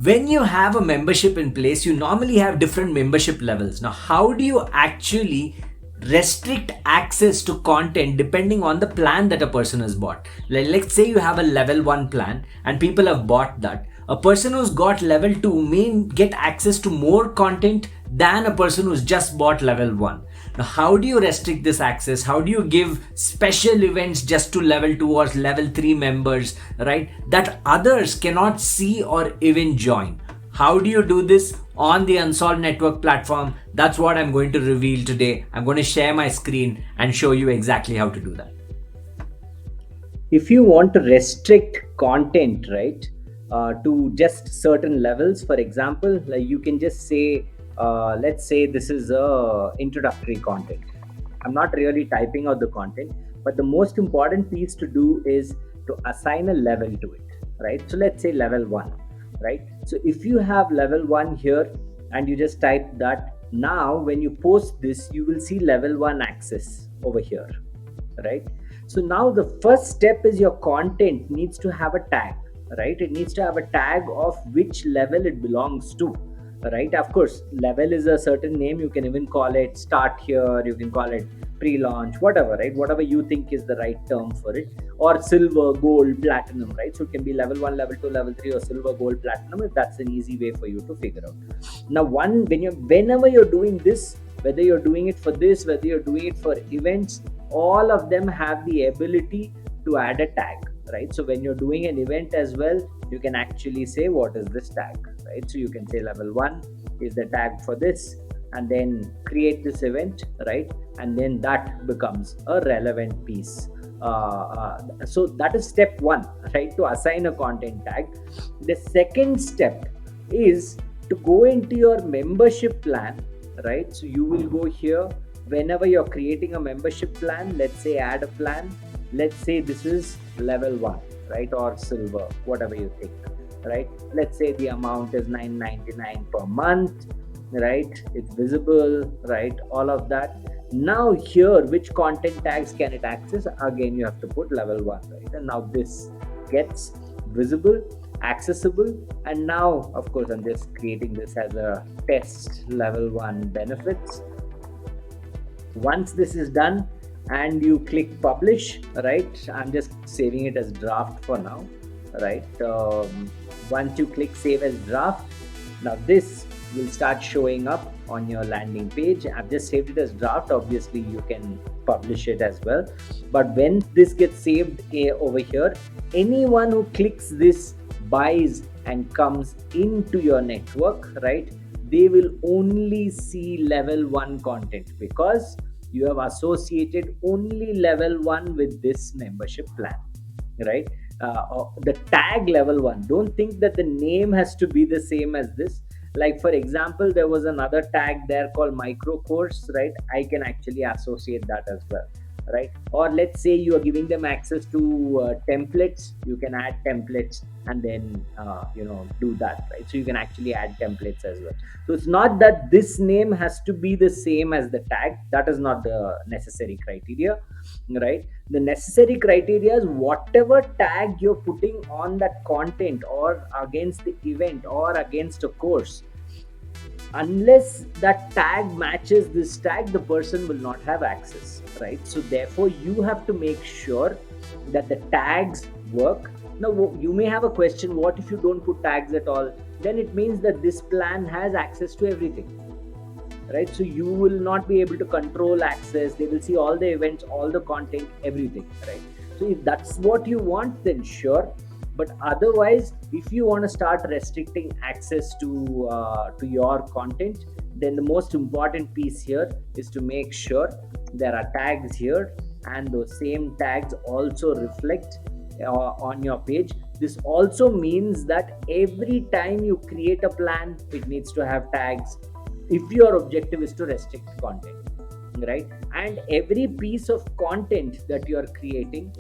When you have a membership in place, you normally have different membership levels. Now, how do you actually restrict access to content depending on the plan that a person has bought? Let's say you have a level 1 plan and people have bought that. A person who's got level 2 may get access to more content than a person who's just bought level 1. Now, how do you restrict this access? How do you give special events just to level 2 or level 3 members, right? That others cannot see or even join. How do you do this on the Unsolved Network platform? That's what I'm going to reveal today. I'm going to share my screen and show you exactly how to do that. If you want to restrict content, right, to just certain levels, for example, like you can just say, let's say this is a introductory content. I'm not really typing out the content, but the most important piece to do is to assign a level to it, right? So let's say level 1, right? So if you have level 1 here and you just type that, now when you post this, you will see level 1 access over here, right? So now the first step is your content needs to have a tag, right? It needs to have a tag of which level it belongs to, right? Of course, level is a certain name. You can even call it start here, you can call it pre-launch, whatever, right? Whatever you think is the right term for it, or silver, gold, platinum, right? So it can be level 1, level 2, level 3, or silver, gold, platinum, if that's an easy way for you to figure out. Now, whenever you're doing this, whether you're doing it for this, whether you're doing it for events, all of them have the ability to add a tag, right? So when you're doing an event as well, you can actually say, what is this tag, right? So you can say level 1 is the tag for this, and then create this event, right? And then that becomes a relevant piece. So that is step 1, right? To assign a content tag. The second step is to go into your membership plan, right? So you will go here whenever you're creating a membership plan. Let's say add a plan. Let's say this is level 1, right? Or silver, whatever you think, right? Let's say the amount is $9.99 per month, right? It's visible, right? All of that. Now here, which content tags can it access? Again, you have to put level 1, right? And now this gets visible, accessible. And now, of course, I'm just creating this as a test level 1 benefits. Once this is done and you click publish, right? I'm just saving it as draft for now, right? Once you click save as draft, now this will start showing up on your landing page. I've just saved it as draft. Obviously, you can publish it as well. But when this gets saved over here, anyone who clicks this, buys, and comes into your network, right? They will only see level 1 content because you have associated only level 1 with this membership plan, right? The tag level 1, don't think that the name has to be the same as this. Like for example, there was another tag there called micro course, right? I can actually associate that as well, right? Or let's say you are giving them access to templates. You can add templates and then do that, right? So you can actually add templates as well. So it's not that this name has to be the same as the tag. That is not the necessary criteria, right? The necessary criteria is whatever tag you're putting on that content or against the event or against a course, unless that tag matches this tag, the person will not have access, right? So therefore you have to make sure that the tags work. Now you may have a question, what if you don't put tags at all? Then it means that this plan has access to everything, right? So you will not be able to control access. They will see all the events, all the content, everything, right? So if that's what you want, then sure. But otherwise, if you want to start restricting access to your content, then the most important piece here is to make sure there are tags here, and those same tags also reflect on your page. This also means that every time you create a plan, it needs to have tags if your objective is to restrict content, right? And every piece of content that you are creating,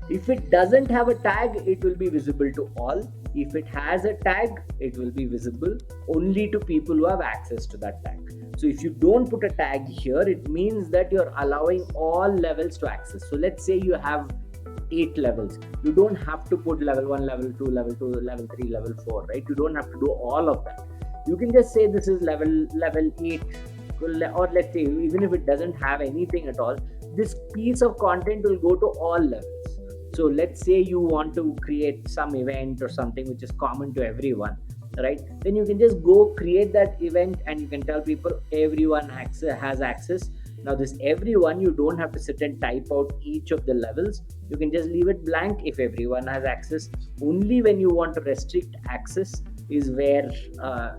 if it doesn't have a tag, it will be visible to all. If it has a tag, it will be visible only to people who have access to that tag. So if you don't put a tag here, it means that you're allowing all levels to access. So let's say you have 8 levels. You don't have to put level 1, level 2, level 2, level 3, level 4, right? You don't have to do all of that. You can just say this is level 8, or let's say even if it doesn't have anything at all, this piece of content will go to all levels. So let's say you want to create some event or something which is common to everyone, right? Then you can just go create that event and you can tell people everyone has access. Now this everyone, you don't have to sit and type out each of the levels. You can just leave it blank if everyone has access. Only when you want to restrict access is where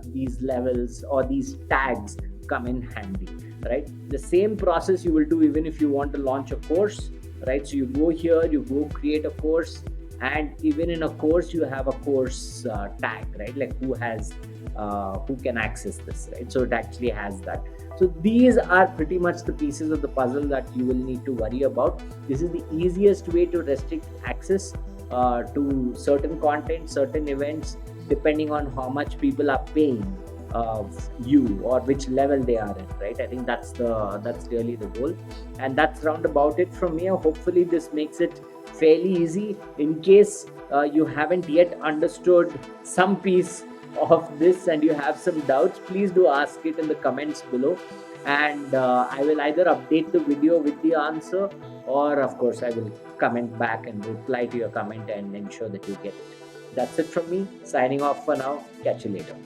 these levels or these tags come in handy, right? The same process you will do even if you want to launch a course, right? So you go here, you go create a course, and even in a course you have a course tag, right? Like who can access this, right? So it actually has that. So these are pretty much the pieces of the puzzle that you will need to worry about. This is the easiest way to restrict access to certain content, certain events, depending on how much people are paying you or which level they are in, right? I think that's really the goal, and that's round about it from here. Hopefully this makes it fairly easy. In case you haven't yet understood some piece of this and you have some doubts, please do ask it in the comments below, and I will either update the video with the answer, or of course I will comment back and reply to your comment and ensure that you get it. That's it from me, signing off for now. Catch you later.